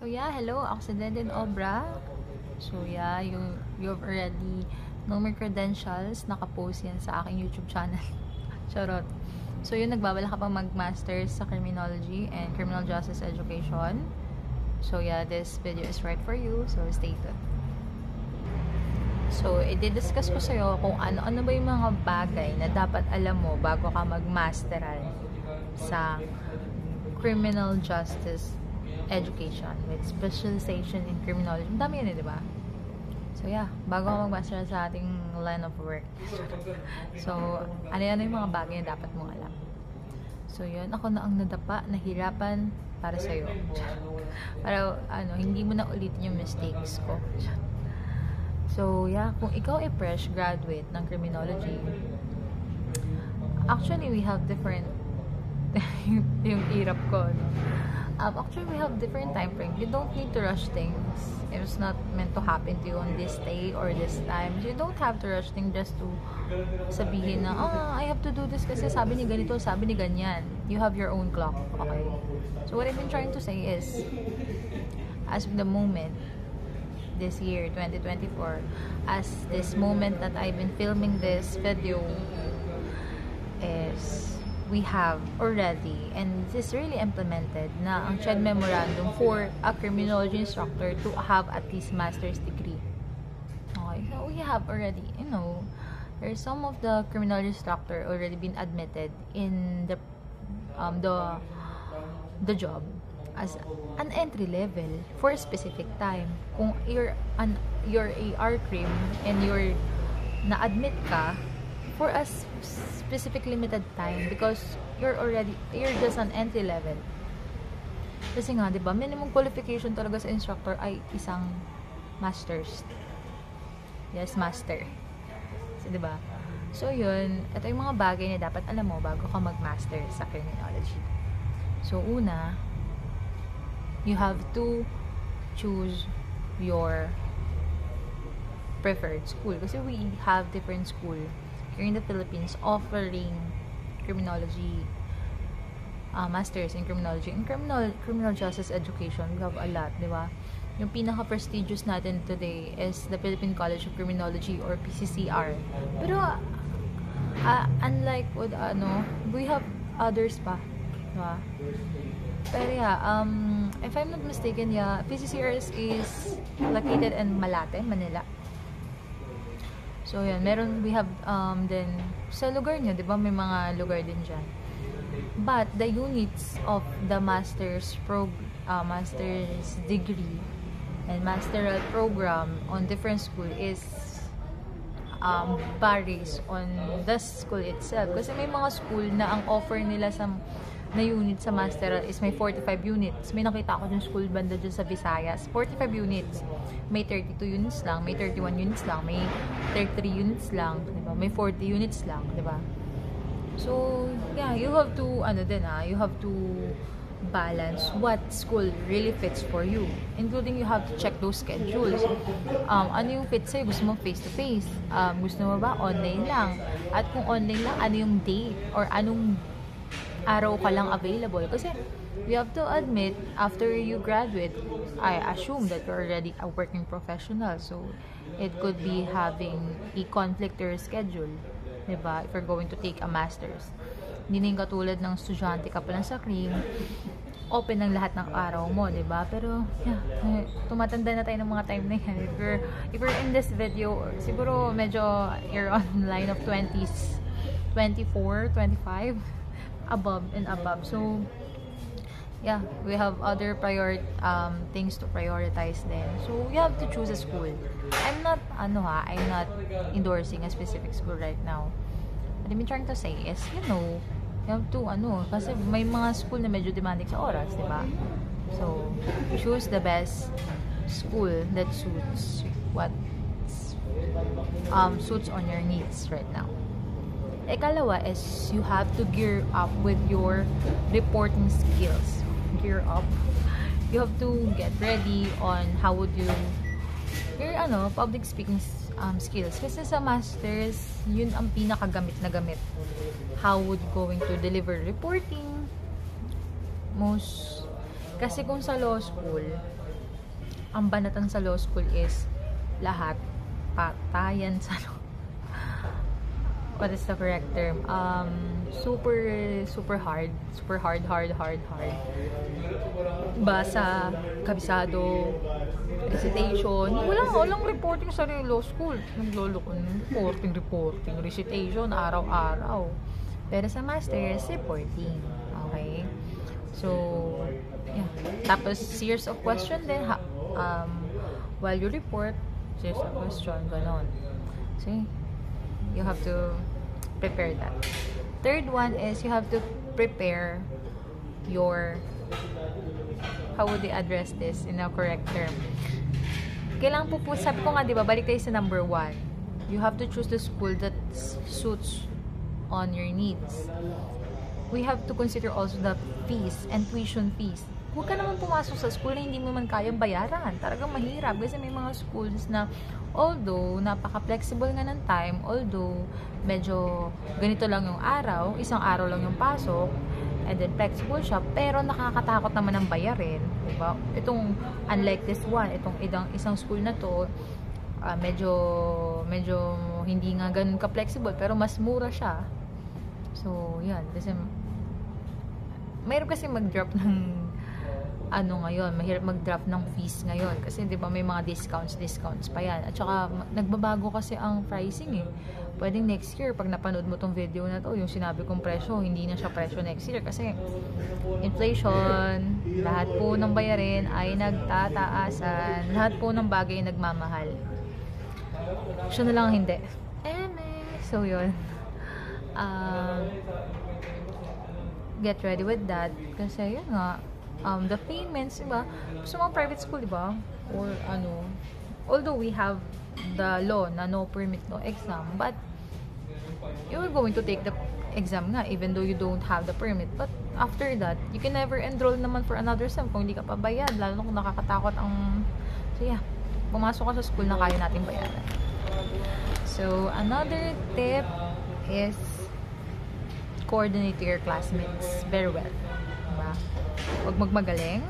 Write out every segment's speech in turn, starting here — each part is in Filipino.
So yeah, hello, ako si Deden Obra. So yeah, you've already know my credentials, nakapost yan sa aking YouTube channel. Charot. So yun, nagbabalak ka pa mag-masters sa criminology and criminal justice education. So yeah, this video is right for you, so stay tuned. So, i-discuss ko sa'yo kung ano ba yung mga bagay na dapat alam mo bago ka mag-masteral sa criminal justice education with specialization in criminology. Ang dami yun, di ba? So, yeah. Bago ka mag-masteral sa ating line of work. So, ano yung mga bagay na dapat mong alam. So, yun. Ako na ang nadapa, nahirapan para sa'yo. Para, hindi mo na ulitin yung mistakes ko. So, yeah, kung ikaw ay fresh graduate ng criminology, actually, we have different, yung irap ko, no? Actually, we have different time frame. You don't need to rush things. It's not meant to happen to you on this day or this time. You don't have to rush things just to sabihin na, I have to do this kasi sabi ni ganito, sabi ni ganyan. You have your own clock, okay? So, what I've been trying to say is, as of the moment, this year 2024, as this moment that I've been filming this video, is we have already, and this is really implemented, na ang CHED memorandum for a criminology instructor to have at least master's degree. Okay, so we have already, there's some of the criminology instructor already been admitted in the job as an entry level for a specific time. Kung you're AR crim and you're na-admit ka for a specific limited time because you're just an entry level. Kasi nga, 'di ba, minimum qualification talaga sa instructor ay isang master's. Yes, master. So, 'di ba? So, yun, ito yung mga bagay na dapat alam mo bago ka mag-master sa criminology. So, una, you have to choose your preferred school. Kasi we have different school here in the Philippines offering criminology, masters in criminology. In criminal justice education, we have a lot, di ba? Yung pinaka-prestigious natin today is the Philippine College of Criminology or PCCR. Pero, unlike with, we have others pa, di ba? Pero yeah, if I'm not mistaken, yeah, PCCR is located in Malate, Manila. So yan, we have then sa lugar niyo, 'di ba, may mga lugar din diyan. But the units of the master's degree and masteral program on different school is varies on the school itself. Kasi may mga school na ang offer nila na unit sa masteral is may 45 units. May nakita ako yung school banda dyan sa Visayas. 45 units. May 32 units lang, may 31 units lang, may 33 units lang, diba? May 40 units lang, diba? So, yeah, you have to, you have to balance what school really fits for you. Including you have to check those schedules. Ano yung fit sa'yo? Gusto mo face-to-face? Gusto mo ba online lang? At kung online lang, ano yung date? Or anong araw ka lang available? Kasi we have to admit, after you graduate, I assume that you're already a working professional. So, it could be having a conflict to your schedule. Diba? If you're going to take a master's. Hindi na katulad ng estudyante ka pa lang sa CRIM, open ang lahat ng araw mo, diba? Pero, yeah, tumatanda na tayo ng mga time na yan. If you're in this video, siguro medyo you're on line of 20s, 24, 25, above and above. So, yeah, we have other things to prioritize then. So, you have to choose a school. I'm not endorsing a specific school right now. What I'm trying to say is, you have to, kasi may mga school na medyo demanding sa oras, di ba? So, choose the best school that suits what suits on your needs right now. Ikalawa is, you have to gear up with your reporting skills. Gear up. You have to get ready on how would you your public speaking skills. Kasi sa masters, yun ang pinakagamit na gamit. How would you going to deliver reporting? Kasi kung sa law school, ang banatan sa law school is lahat patayan sa what is the correct term? Super hard. Super hard. Basa, kabisado, recitation. Walang reporting sa law school. Nagloloko ng reporting, recitation, araw-araw. Pero sa master's, reporting. Okay? So, yeah. Tapos, series of question din. While you report, series of question, ganon. See? You have to prepare that. Third one is you have to prepare your, how would they address this in a correct term? Kailangan po, sabi ko nga, di ba, balik tayo sa number 1. You have to choose the school that suits on your needs. We have to consider also the fees and tuition fees. Huwag ka naman pumasok sa school na hindi mo man kayang bayaran. Talagang mahirap kasi may mga schools na although napaka-flexible nga ng time, although medyo ganito lang yung araw, isang araw lang yung pasok, and then flexible siya, pero nakakatakot naman ang bayarin, diba? Itong, unlike this one, itong isang school na to, medyo hindi nga ganun ka-flexible, pero mas mura siya. So, yan. Kasi, mayroon kasi mag-drop ng ngayon, mahirap mag-drop ng fees ngayon kasi 'di ba may mga discounts pa yan. At saka nagbabago kasi ang pricing eh. Pwedeng next year pag napanood mo tong video na to, yung sinabi kong presyo, hindi na siya presyo next year kasi inflation, lahat po ng bayarin ay nagtataasan, lahat po ng bagay ay nagmamahal. Siya na lang hindi. So yun. Get ready with that kasi yun nga, the payments, diba? Sa mga private school, diba? Or although we have the law na no permit, no exam, but you're going to take the exam nga, even though you don't have the permit. But after that, you can never enroll naman for another sem kung hindi ka pa bayad, lalo na kung nakakatakot ang... So yeah, pumasok ka sa school na kaya natin bayaran. So, another tip is coordinate your classmates very well. Diba? Huwag magmagaling,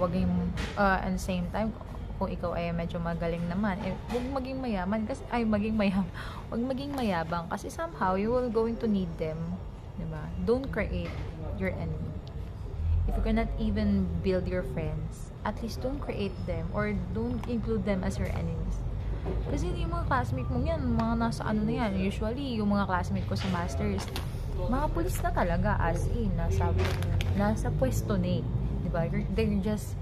huwag yung, at the same time, kung ikaw ay medyo magaling naman, huwag maging mayaman, kasi, huwag maging mayabang, kasi somehow, you will going to need them, diba? Don't create your enemy. If you cannot even build your friends, at least don't create them, or don't include them as your enemies. Kasi yung mga classmate mo yan, mga nasa na yan, usually, yung mga classmate ko sa masters, mga pulis na talaga, as in, nasa pwesto na, diba? They're just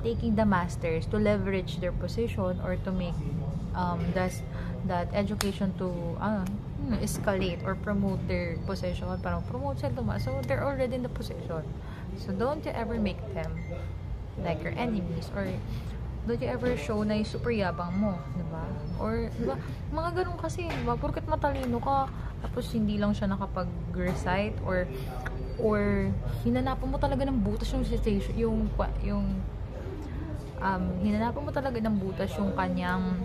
taking the masters to leverage their position or to make that education to escalate or promote their position, parang promote sila, so they're already in the position. So don't you ever make them like your enemies, or don't you ever show na yung super yabang mo, diba? Or, diba, mga ganun kasi, diba? Porket matalino ka, tapos hindi lang siya nakapag-recite, or hinanapan mo talaga ng butas yung situation, hinanapan mo talaga ng butas yung kanyang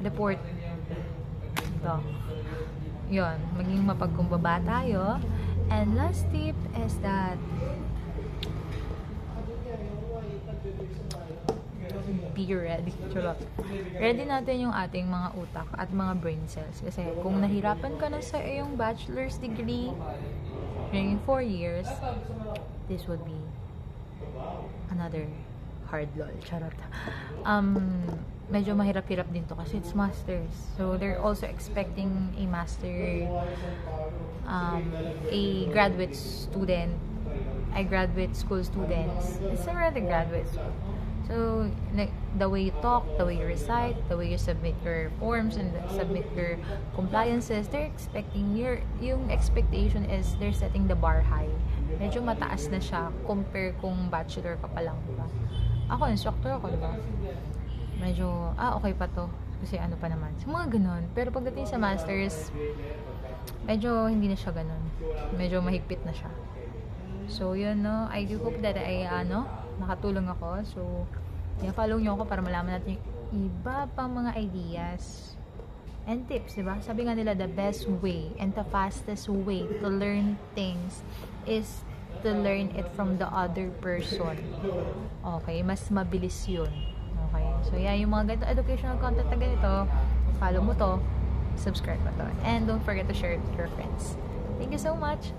report. Ito. Yun, maging mapagkumbaba tayo. And last tip is that be ready. Ready natin yung ating mga utak at mga brain cells. Kasi kung nahirapan ka na sa iyong bachelor's degree during 4 years, this would be another hard lol. Charot. Medyo mahirap-hirap din to kasi it's masters. So they're also expecting a master, a graduate student, graduate school students. It's already graduate school. So, the way you talk, the way you recite, the way you submit your forms and submit your compliances, they're expecting yung expectation is they're setting the bar high. Medyo mataas na siya compare kung bachelor ka pa lang, diba? Ako, instructor ako, diba? Medyo, okay pa to. Kasi ano pa naman. So, mga ganun. Pero pagdating sa masters, medyo hindi na siya ganun. Medyo mahigpit na siya. So, yun, no? I do hope that nakatulong ako. So, follow nyo ako para malaman natin yung iba pang mga ideas and tips, diba? Sabi nga nila, the best way and the fastest way to learn things is to learn it from the other person. Okay, mas mabilis yun. Okay, so yeah, yung mga ganito educational content na ganito, follow mo to, subscribe mo to, and don't forget to share it with your friends. Thank you so much!